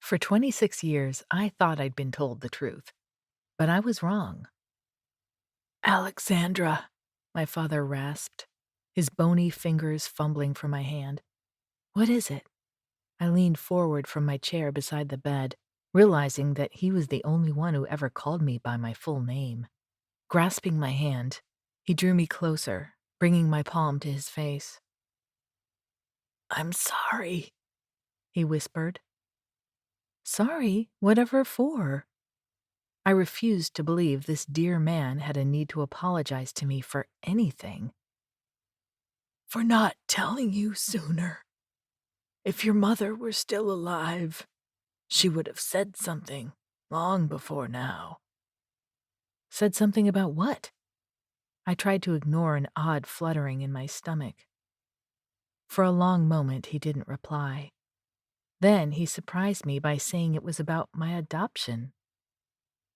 For 26 years, I thought I'd been told the truth, but I was wrong. Alexandra, my father rasped, his bony fingers fumbling for my hand. What is it? I leaned forward from my chair beside the bed, realizing that he was the only one who ever called me by my full name. Grasping my hand, he drew me closer, bringing my palm to his face. I'm sorry, he whispered. Sorry? Whatever for? I refused to believe this dear man had a need to apologize to me for anything. For not telling you sooner. If your mother were still alive, she would have said something long before now. Said something about what? I tried to ignore an odd fluttering in my stomach. For a long moment, he didn't reply. Then he surprised me by saying it was about my adoption.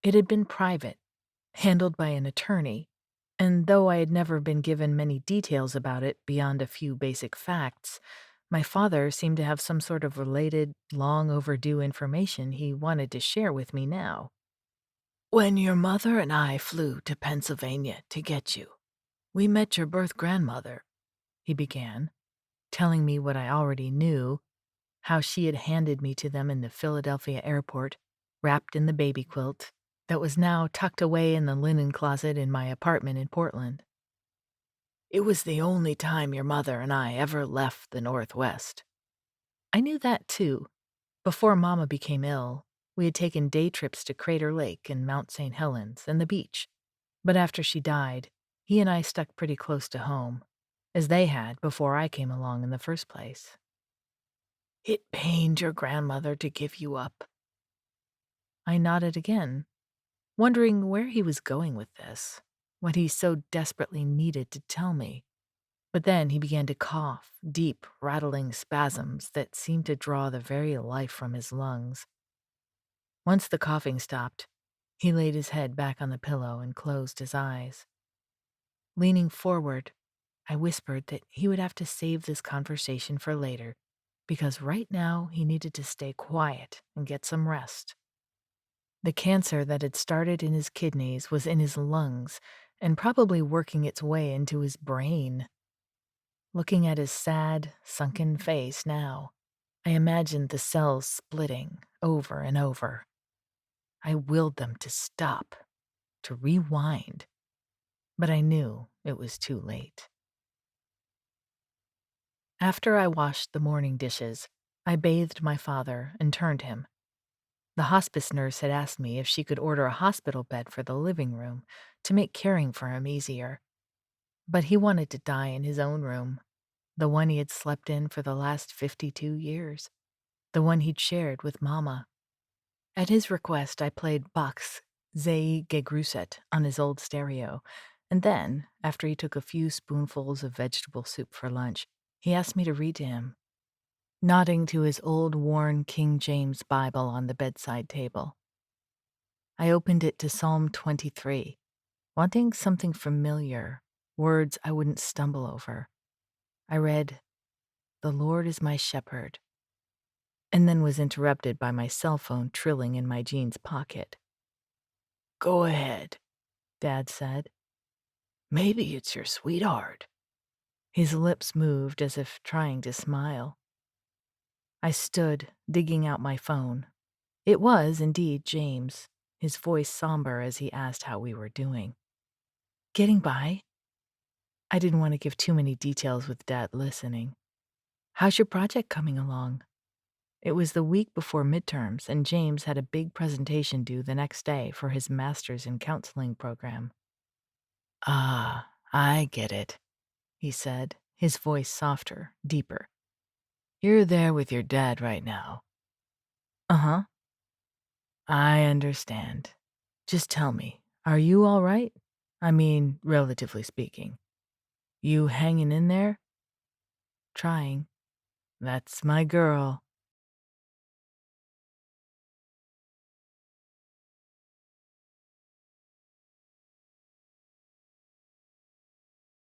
It had been private, handled by an attorney, and though I had never been given many details about it beyond a few basic facts, my father seemed to have some sort of related, long overdue information he wanted to share with me now. When your mother and I flew to Pennsylvania to get you, we met your birth grandmother, he began, telling me what I already knew, how she had handed me to them in the Philadelphia airport, wrapped in the baby quilt that was now tucked away in the linen closet in my apartment in Portland. It was the only time your mother and I ever left the Northwest. I knew that too. Before Mama became ill, we had taken day trips to Crater Lake and Mount St. Helens and the beach. But after she died, he and I stuck pretty close to home, as they had before I came along in the first place. It pained your grandmother to give you up. I nodded again, wondering where he was going with this, what he so desperately needed to tell me. But then he began to cough, deep, rattling spasms that seemed to draw the very life from his lungs. Once the coughing stopped, he laid his head back on the pillow and closed his eyes. Leaning forward, I whispered that he would have to save this conversation for later, because right now he needed to stay quiet and get some rest. The cancer that had started in his kidneys was in his lungs and probably working its way into his brain. Looking at his sad, sunken face now, I imagined the cells splitting over and over. I willed them to stop, to rewind, but I knew it was too late. After I washed the morning dishes, I bathed my father and turned him. The hospice nurse had asked me if she could order a hospital bed for the living room to make caring for him easier. But he wanted to die in his own room, the one he had slept in for the last 52 years, the one he'd shared with Mama. At his request, I played Bach's Sei Gegruset on his old stereo, and then, after he took a few spoonfuls of vegetable soup for lunch, he asked me to read to him, nodding to his old worn King James Bible on the bedside table. I opened it to Psalm 23, wanting something familiar, words I wouldn't stumble over. I read, "The Lord is my shepherd," and then was interrupted by my cell phone trilling in my jeans pocket. Go ahead, Dad said. Maybe it's your sweetheart. His lips moved as if trying to smile. I stood, digging out my phone. It was indeed James, his voice somber as he asked how we were doing. Getting by? I didn't want to give too many details with Dad listening. How's your project coming along? It was the week before midterms, and James had a big presentation due the next day for his master's in counseling program. Ah, I get it, he said, his voice softer, deeper. You're there with your dad right now. Uh-huh. I understand. Just tell me, are you all right? I mean, relatively speaking. You hanging in there? Trying. That's my girl.